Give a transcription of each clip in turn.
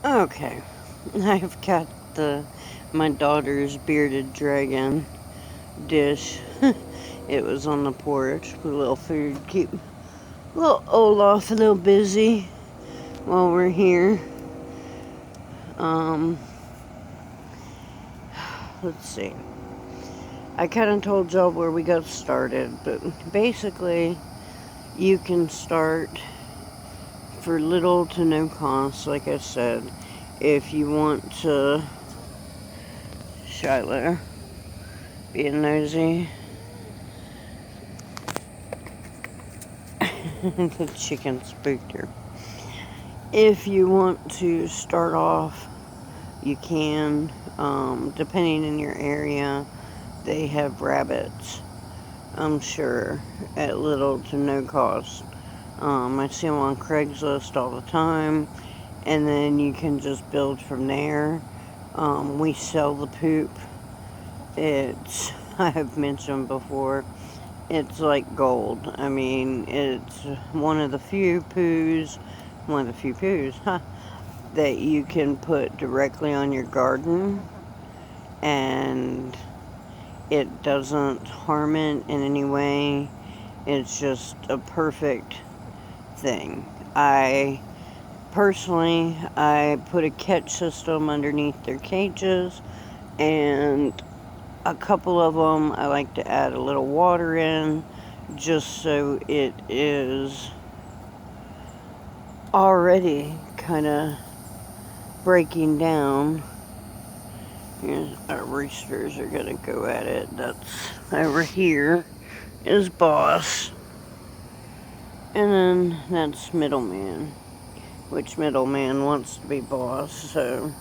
Okay, I've got my daughter's bearded dragon dish. It was on the porch with a little food. Keep little Olaf a little busy while we're here. Um, let's see. I kind of told y'all where we got started, but basically, you can start for little to no cost, like I said. If you want to, Shiloh, being nosy, the chicken spooked her. If you want to start off, you can. Depending on your area, they have rabbits, I'm sure, at little to no cost. I see them on Craigslist all the time, and then you can just build from there. We sell the poop. It's, I have mentioned before, it's like gold. I mean, it's one of the few poos, huh, that you can put directly on your garden, and it doesn't harm it in any way. It's just a perfect thing. I put a catch system underneath their cages, and a couple of them I like to add a little water in, just so it is already kind of breaking down. Here's our roosters are gonna go at it. That's over here is boss, and then that's middleman, which middleman wants to be boss, so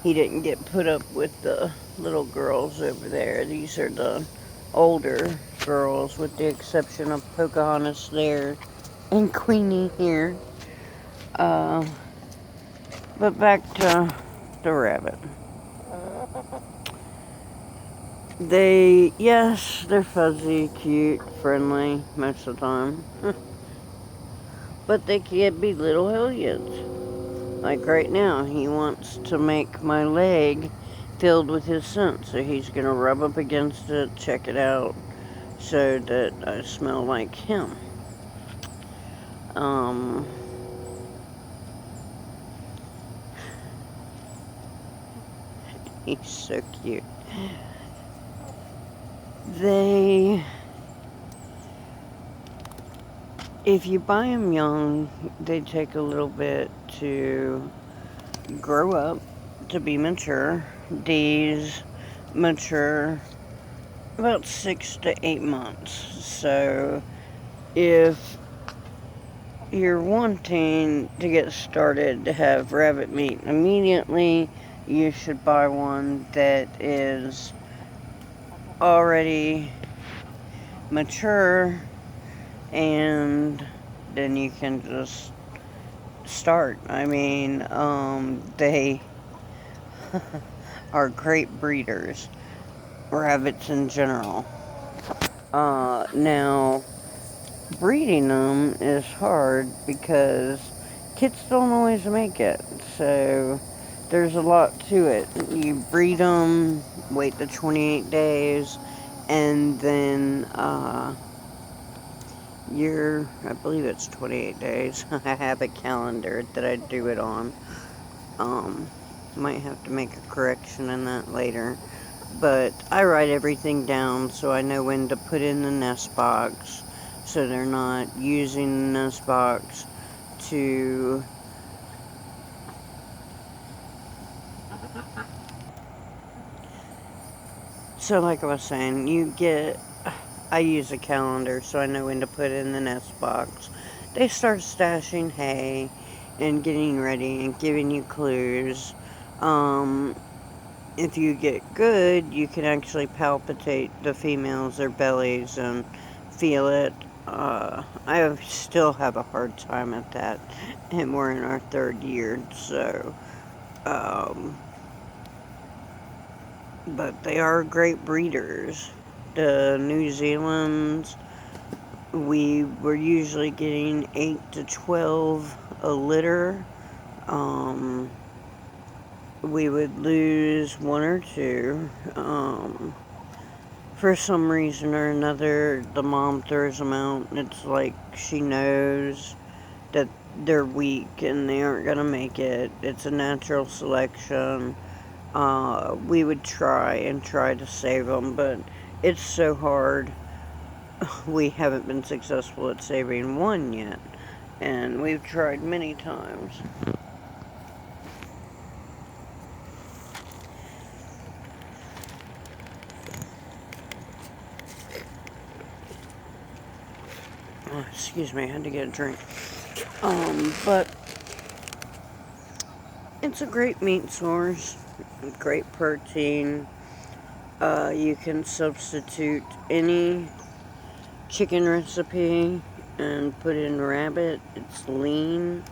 he didn't get put up with the little girls over there. These are the older girls, with the exception of Pocahontas there and Queenie here. Uh, but back to the rabbit. They're fuzzy, cute, friendly most of the time. But they can be little hellions. Like right now, he wants to make my leg filled with his scent, so he's gonna rub up against it, check it out, so that I smell like him. Um, he's so cute. They, if you buy them young, they take a little bit to grow up, to be mature. These mature about 6 to 8 months. So if you're wanting to get started to have rabbit meat immediately, you should buy one that is already mature, and then you can just start. I mean, they are great breeders, rabbits in general. Now, breeding them is hard because kids don't always make it. So there's a lot to it. You breed them, wait the 28 days, and then I believe it's 28 days. I have a calendar that I do it on. Um, might have to make a correction in that later. But I write everything down so I know when to put in the nest box, so they're not using the nest box to so like I was saying, I use a calendar so I know when to put in the nest box. They start stashing hay and getting ready and giving you clues. If you get good, you can actually palpitate the females, their bellies, and feel it. Still have a hard time at that, and we're in our 3rd year, so, but they are great breeders. The New Zealand's, we were usually getting 8 to 12 a litter. we would lose one or two. For some reason or another, the mom throws them out. It's like she knows that they're weak and they aren't going to make it. It's a natural selection. We would try to save them, but it's so hard. We haven't been successful at saving one yet, and we've tried many times. Oh, excuse me, I had to get a drink. But it's a great meat source, great protein. You can substitute any chicken recipe and put in rabbit. It's lean.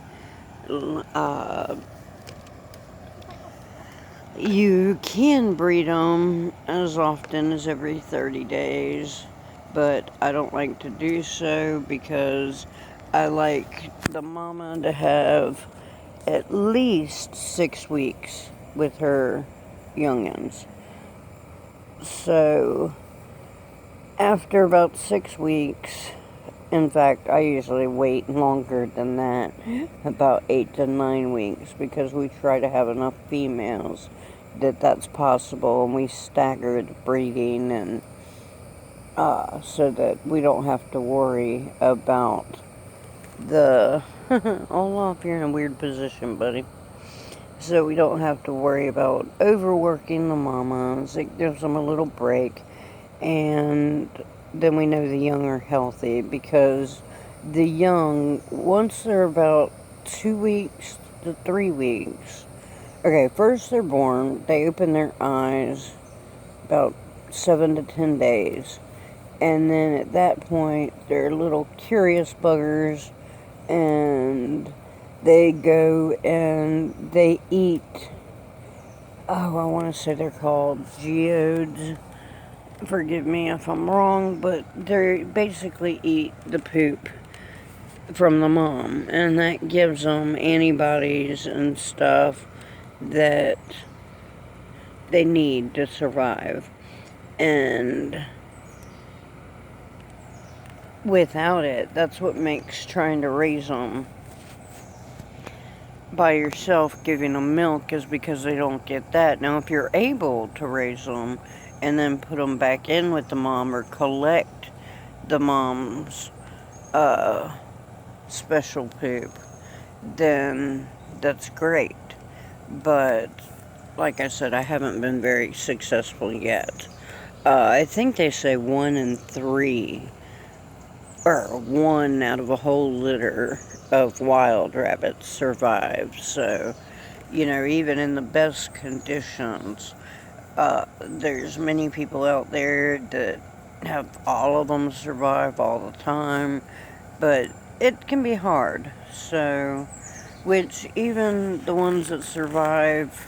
You can breed them as often as every 30 days, but I don't like to do so because I like the mama to have at least 6 weeks with her youngins. So after about 6 weeks, in fact, I usually wait longer than that, about 8 to 9 weeks, because we try to have enough females that's possible, and we stagger the breeding, and so that we don't have to worry about the Olaf, you're in a weird position, buddy. So we don't have to worry about overworking the mamas. It gives them a little break, and then we know the young are healthy, because the young, once they're about 2 weeks to 3 weeks, okay, first they're born, they open their eyes about 7 to 10 days, and then at that point they're little curious buggers, and they go and they eat, oh, I want to say they're called geodes. Forgive me if I'm wrong, but they basically eat the poop from the mom, and that gives them antibodies and stuff that they need to survive. And without it, that's what makes trying to raise them by yourself, giving them milk, is because they don't get that. Now, if you're able to raise them and then put them back in with the mom, or collect the mom's special poop, then that's great. But like I said, I haven't been very successful yet. I think they say 1 in 3, or 1 out of a whole litter of wild rabbits survive. So, even in the best conditions, there's many people out there that have all of them survive all the time, but it can be hard. So, which even the ones that survive,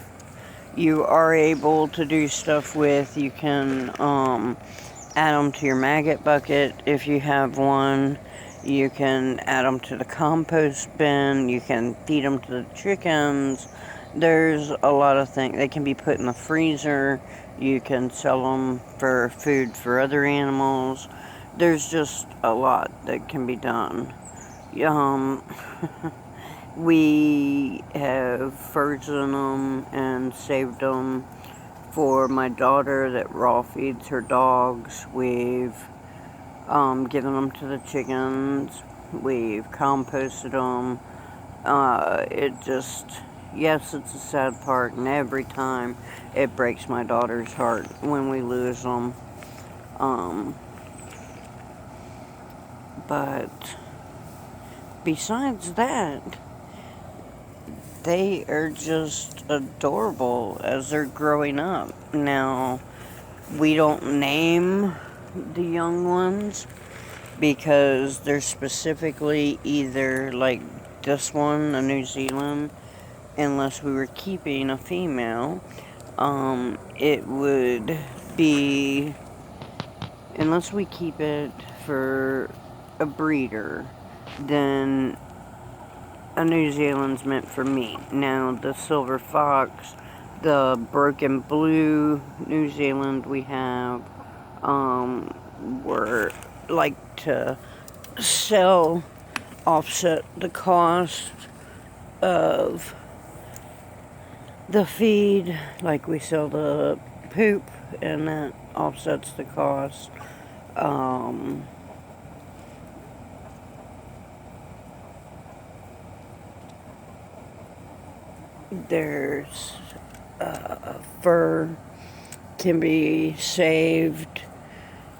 you are able to do stuff with. You can add them to your maggot bucket if you have one. You can add them to the compost bin. You can feed them to the chickens. There's a lot of things. They can be put in the freezer. You can sell them for food for other animals. There's just a lot that can be done. We have frozen them and saved them for my daughter that raw feeds her dogs. We've given them to the chickens. We've composted them. Yes, it's a sad part, and every time it breaks my daughter's heart when we lose them. But besides that, they are just adorable as they're growing up. Now, we don't name the young ones because they're specifically either like this one, a New Zealand, unless we were keeping a female. It would be, unless we keep it for a breeder, then a New Zealand's meant for meat. Now, the silver fox, the broken blue New Zealand we have, we're like to sell, offset the cost of the feed, like we sell the poop and that offsets the cost. There's fur can be saved,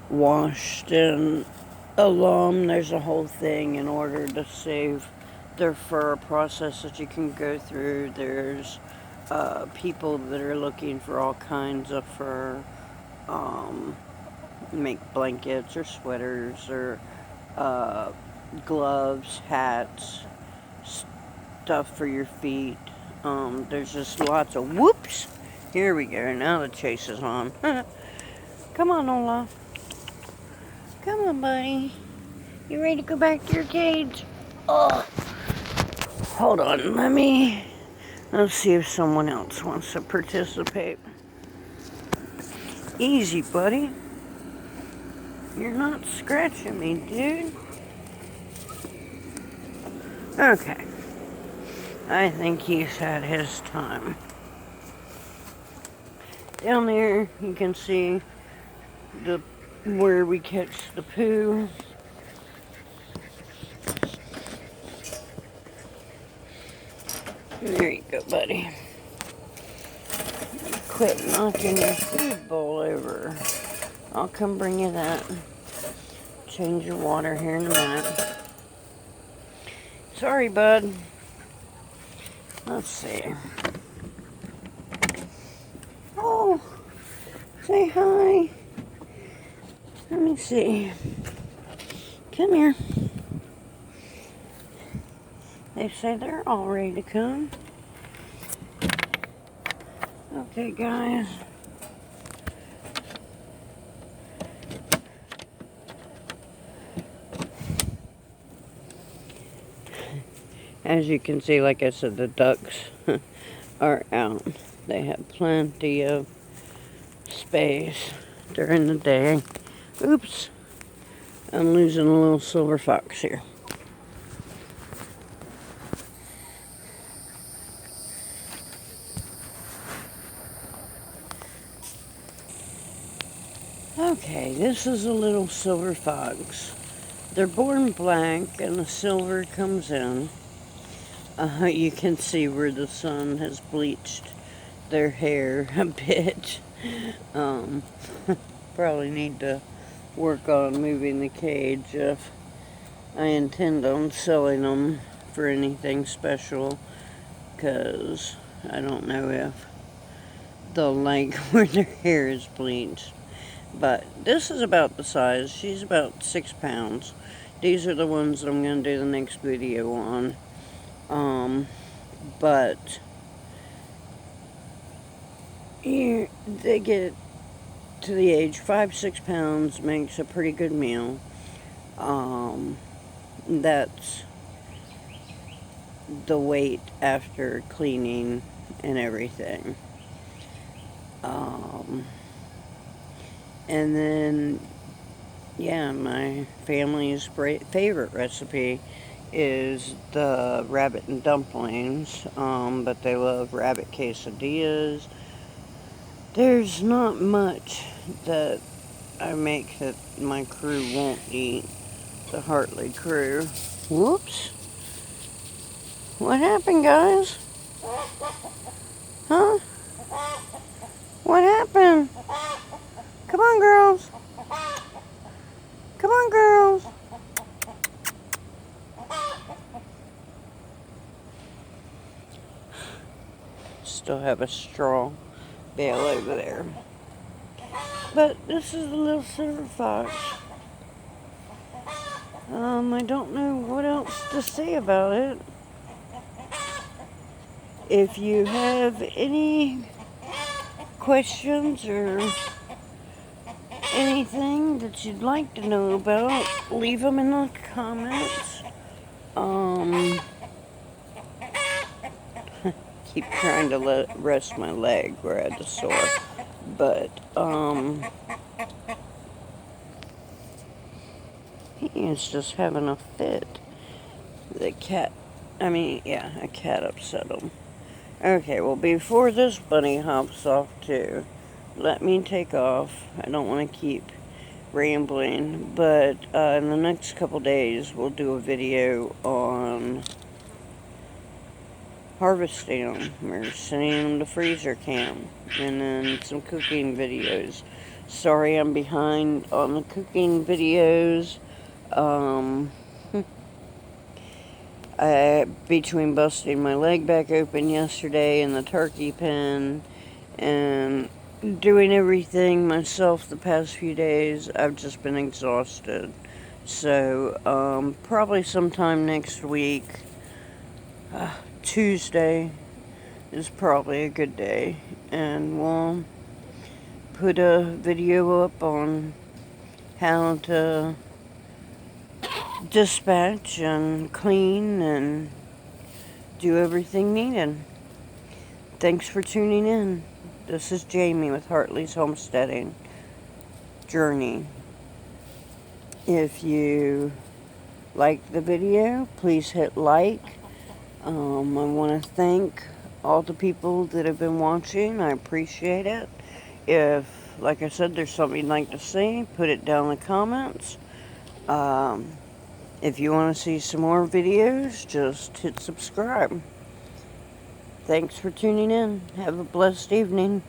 washed in alum. There's a whole thing in order to save their fur, process that you can go through. There's people that are looking for all kinds of fur, make blankets or sweaters or gloves, hats, stuff for your feet. There's just lots of whoops. Here we go. Now the chase is on. Come on, Olaf. Come on, buddy. You ready to go back to your cage? Oh, hold on. Let's see if someone else wants to participate. Easy, buddy. You're not scratching me, dude. Okay. I think he's had his time. Down there, you can see where we catch the poo. There you go, buddy. Quit knocking your food bowl over. I'll come bring you that. Change your water here in a minute. Sorry, bud. Let's see. Oh, say hi. Let me see. Come here. They say they're all ready to come. Okay, guys. As you can see, like I said, the ducks are out. They have plenty of space during the day. Oops. I'm losing a little silver fox here. Okay, this is a little silver fox. They're born black and the silver comes in. You can see where the sun has bleached their hair a bit. Probably need to work on moving the cage if I intend on selling them for anything special, because I don't know if they'll like where their hair is bleached. But this is about the size. She's about 6 pounds. These are the ones that I'm going to do the next video on. But they get to the age 5-6 pounds, makes a pretty good meal. That's the weight after cleaning and everything. And then, yeah, my family's favorite recipe is the rabbit and dumplings, but they love rabbit quesadillas. There's not much that I make that my crew won't eat, the Hartley crew. Whoops. What happened, guys? Huh? What happened? Come on, girls. Come on, girls. Still have a straw bale over there. But this is a little silver fox. I don't know what else to say about it. If you have any questions or anything that you'd like to know about, leave them in the comments. keep trying to rest my leg where I had to sore. But, he is just having a fit. The cat, a cat upset him. Okay, well, before this bunny hops off too, let me take off. I don't want to keep rambling, but in the next couple days, we'll do a video on harvesting them. We're sending them to freezer camp, and then some cooking videos. Sorry I'm behind on the cooking videos. Between busting my leg back open yesterday in the turkey pen and doing everything myself the past few days, I've just been exhausted. So, probably sometime next week, Tuesday is probably a good day, and we'll put a video up on how to dispatch and clean and do everything needed. Thanks for tuning in. This is Jamie with Hartley's Homesteading Journey. If you like the video, please hit like. I want to thank all the people that have been watching. I appreciate it. If, like I said, there's something you'd like to see, put it down in the comments. If you want to see some more videos, just hit subscribe. Thanks for tuning in. Have a blessed evening.